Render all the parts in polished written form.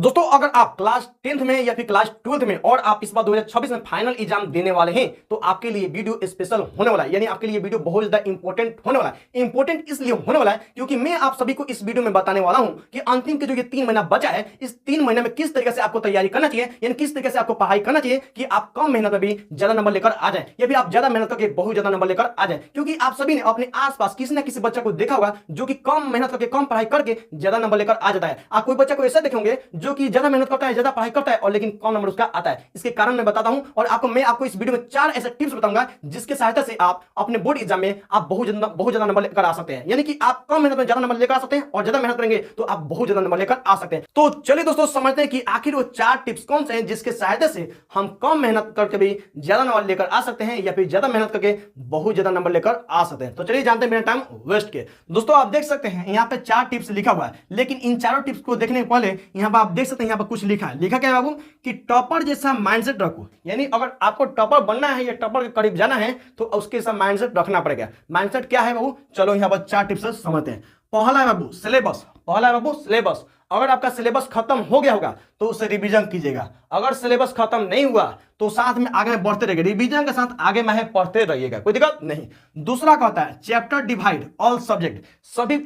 दोस्तों अगर आप क्लास 10th में या फिर क्लास 12th में और आप इस बार 2026 में फाइनल एग्जाम देने वाले हैं तो आपके लिए वीडियो स्पेशल होने वाला है। यानी आपके लिए वीडियो बहुत ज्यादा इंपॉर्टेंट होने वाला है। इंपॉर्टेंट इसलिए होने वाला है क्योंकि मैं आप सभी को इस वीडियो में बताने वाला हूं कि अंतिम के जो ये 3 महीना बचा है, इस 3 महीने में किस तरीके से आपको तैयारी करना चाहिए, यानी किस तरीके से आपको पढ़ाई करना चाहिए कि आप कम मेहनत में भी ज्यादा नंबर लेकर आ जाए या फिर आप ज्यादा मेहनत करके बहुत ज्यादा नंबर लेकर आ जाए। क्योंकि आप सभी ने अपने आसपास किसी ना किसी बच्चा को देखा होगा जो कि कम मेहनत करके कम पढ़ाई करके ज्यादा नंबर लेकर आ जाता है। आप कोई बच्चा को ऐसा देखेंगे जो कि ज्यादा मेहनत करता है, ज्यादा पढ़ाई करता है और लेकिन कम नंबर उसका आता है। इसके कारण मैं बताता हूं और मैं आपको इस वीडियो में 4 ऐसे टिप्स बताऊंगा जिसके सहायता से आप अपने बोर्ड एग्जाम में आप बहुत ज्यादा नंबर लेकर आ सकते हैं। यानी कि आप कम मेहनत में ज्यादा नंबर लेकर आ सकते हैं और ज्यादा मेहनत करेंगे तो आप बहुत ज्यादा नंबर लेकर आ सकते हैं। तो चलिए दोस्तों समझते हैं कि आखिर वो 4 टिप्स कौन से हैं जिसके सहायता से हम कम मेहनत करके भी ज्यादा नंबर लेकर आ सकते हैं या फिर ज्यादा मेहनत करके बहुत ज्यादा नंबर लेकर आ सकते हैं। तो चलिए जानते हैं बिना टाइम वेस्ट के। दोस्तों आप देख सकते हैं यहाँ पे 4 टिप्स लिखा हुआ है, लेकिन इन चारों टिप्स को देखने के पहले यहाँ पर आप देख सकते हैं यहाँ पर कुछ लिखा है। लिखा क्या है बाबू कि टॉपर जैसा माइंडसेट रखो। यानी अगर आपको टॉपर बनना है या टॉपर के करीब जाना है तो उसके साथ माइंडसेट रखना पड़ेगा। माइंडसेट क्या है बाबू, चलो यहाँ पर 4 टिप्स समझते हैं। पहला है बाबू सिलेबस। पहला है बाबू सिलेबस। अगर आपका सिलेबस खत्म हो गया होगा तो उसे रिवीजन कीजिएगा। अगर सिलेबस खत्म नहीं हुआ तो साथ में आगे बढ़ते रहिएगा, रिवीजन के साथ आगे में पढ़ते रहिएगा, कोई दिक्कत नहीं। दूसरा कहता है चैप्टर डिवाइड ऑल सब्जेक्ट। सभी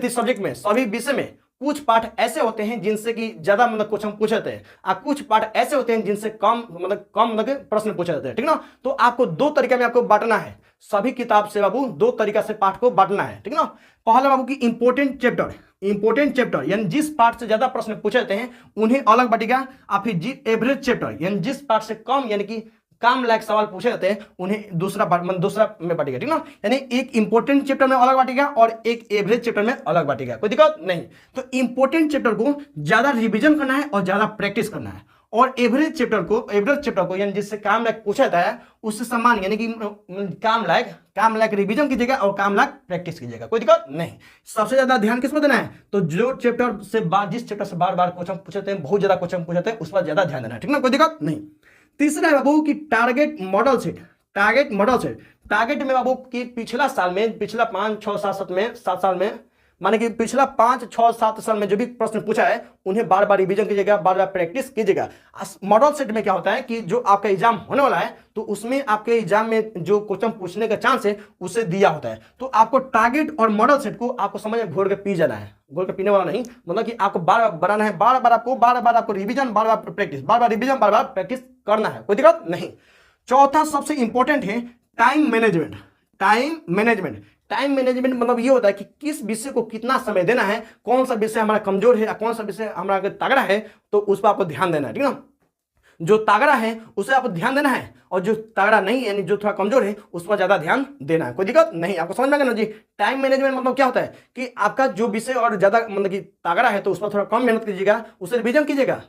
सब्जेक्ट में, सभी विषय में कुछ पाठ ऐसे होते हैं जिनसे कि ज्यादा क्वेश्चन पूछे जाते हैं और कुछ पाठ ऐसे होते हैं जिनसे कम प्रश्न पूछे जाते हैं, ठीक ना। तो आपको 2 तरीके में आपको बांटना है। सभी किताब से बाबू 2 तरीका से पाठ को बांटना है, ठीक ना। पहला बाबू की इंपोर्टेंट चैप्टर यानी जिस पार्ट से ज्यादा प्रश्न पूछे जाते हैं उन्हें अलग बांटिएगा। और फिर एवरेज चैप्टर यानी जिस पार्ट से कम यानी कि काम लायक सवाल पूछे जाते हैं उन्हें दूसरा में बांटेगा, ठीक ना। यानी एक इंपोर्टेंट चैप्टर में अलग बांटेगा और एक एवरेज चैप्टर में अलग बांटेगा, कोई दिक्कत नहीं। तो इंपोर्टेंट चैप्टर को ज्यादा रिवीजन करना है और ज्यादा प्रैक्टिस करना है, और एवरेज चैप्टर को यानी जिससे काम लायक पूछा जाता है उससे समान यानी कि काम लायक रिवीजन कीजिएगा और काम लायक प्रैक्टिस कीजिएगा, कोई दिक्कत नहीं। सबसे ज्यादा ध्यान किस पर देना है, तो जिस चैप्टर से बार बार क्वेश्चन पूछते हैं, बहुत ज्यादा क्वेश्चन पूछते हैं, उस पर ज्यादा ध्यान देना है, ठीक ना, कोई दिक्कत नहीं। तीसरा है बाबू की टारगेट मॉडल सेट। टारगेट में बाबू की पिछला 5, 6, 7 साल में माने कि पिछला 5, 6, 7 साल में जो भी प्रश्न पूछा है उन्हें बार बार रिवीजन कीजिएगा, बार बार प्रैक्टिस कीजिएगा। मॉडल सेट में क्या होता है कि जो आपका एग्जाम होने वाला है तो उसमें आपके एग्जाम में जो क्वेश्चन पूछने का चांस है उसे दिया होता है। तो आपको टारगेट और मॉडल सेट को आपको समझ में घोल के पी जाना है, घोल के पीने वाला नहीं, मतलब कि आपको बार बार बनाना है, बार बार आपको रिवीजन, बार बार प्रैक्टिस, बार बार रिवीजन, बार बार प्रैक्टिस करना है, कोई दिक्कत नहीं। चौथा सबसे इंपॉर्टेंट है टाइम मैनेजमेंट मतलब ये होता है कि किस विषय को कितना समय देना है, कौन सा विषय हमारा कमजोर है, कौन सा विषय हमारा तगड़ा है, तो उस पर आपको ध्यान देना है, ठीक ना। जो तगड़ा है उसे आपको ध्यान देना है और जो तगड़ा नहीं यानी जो थोड़ा कमजोर है उस पर ज्यादा ध्यान देना है, कोई दिक्कत नहीं। आपको समझ में आ गया ना जी। टाइम मैनेजमेंट मतलब क्या होता है कि आपका जो विषय और ज्यादा मतलब कि तगड़ा है तो उस पर थोड़ा कम मेहनत कीजिएगा, उसे रिवीजन कीजिएगा।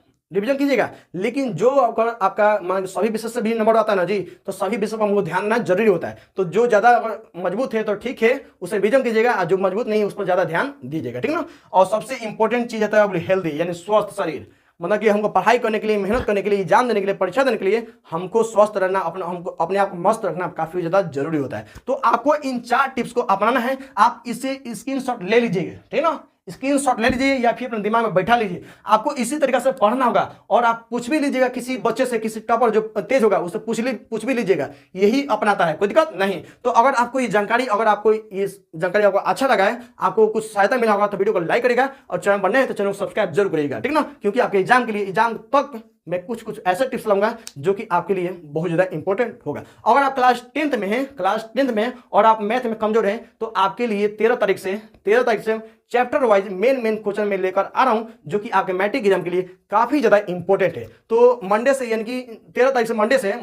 लेकिन जो आपका सभी विषय से भी नंबर आता है ना जी, तो सभी विषय पर हमको ध्यान देना जरूरी होता है। तो जो ज्यादा मजबूत है तो ठीक है उसे रिवीजन कीजिएगा, और जो मजबूत नहीं है उस पर ज्यादा ध्यान दीजिएगा, ठीक ना। और सबसे इंपॉर्टेंट चीज आता है हेल्दी यानी स्वस्थ शरीर। मतलब कि हमको पढ़ाई करने के लिए, मेहनत करने के लिए, एग्जाम देने के लिए, परीक्षा देने के लिए हमको स्वस्थ रहना, हमको अपने आप को मस्त रखना काफी ज्यादा जरूरी होता है। तो आपको इन 4 टिप्स को अपनाना है। आप इसे स्क्रीनशॉट ले लीजिएगा, ठीक ना, स्क्रीनशॉट ले लीजिए या फिर अपने दिमाग में बैठा लीजिए। आपको इसी तरीके से पढ़ना होगा और आप पूछ भी लीजिएगा किसी बच्चे से, किसी टॉपर जो तेज होगा उससे पूछ भी लीजिएगा, यही अपनाता है, कोई दिक्कत नहीं। तो अगर आपको ये जानकारी आपको अच्छा लगा है, आपको कुछ सहायता मिला होगा तो वीडियो को लाइक करेगा और चैनल पर नए हैं तो चैनल को सब्सक्राइब जरूर करिएगा, ठीक ना। क्योंकि आपके एग्जाम तक मैं कुछ ऐसे टिप्स लाऊंगा जो कि आपके लिए बहुत ज्यादा इंपॉर्टेंट होगा। अगर आप क्लास 10th में और आप मैथ में कमजोर हैं तो आपके लिए 13 तारीख से चैप्टर वाइज मेन क्वेश्चन में लेकर आ रहा हूं जो कि आपके मैट्रिक एग्जाम के लिए काफी ज्यादा इंपॉर्टेंट है। तो मंडे से यानी कि 13 तारीख से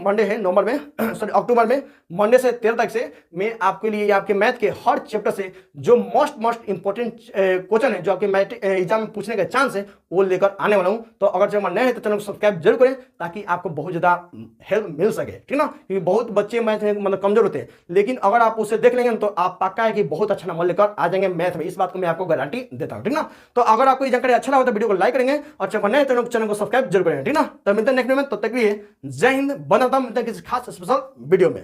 मंडे है नवंबर में सॉरी अक्टूबर में, मंडे से 13 तारीख से मैं आपके लिए आपके मैथ के हर चैप्टर से जो मोस्ट इंपॉर्टेंट क्वेश्चन है जो आपके मैट्रिक एग्जाम में पूछने का चांस है वो लेकर आने वाला हूं। तो अगर चैनल नए हैं तो चैनल को सब्सक्राइब जरूर करें ताकि आपको बहुत ज्यादा हेल्प मिल सके, ठीक ना। क्योंकि बहुत बच्चे मैथ में मतलब कमजोर होते हैं, लेकिन अगर आप उसे देख लेंगे तो आप पक्का है कि बहुत अच्छा नंबर लेकर आ जाएंगे मैथ में, इस बात को मैं आपको गारंटी देता हूं, ठीक ना। तो अगर आपको ये जानकारी अच्छा लगा तो वीडियो को लाइक करेंगे और चैनल को सब्सक्राइब जरूर करेंगे, ठीक ना। तो मिलते हैं नेक्स्ट वीडियो में, तब तक भी जय हिंद, वंदे मातरम। मिलते हैं किसी खास स्पेशल वीडियो में।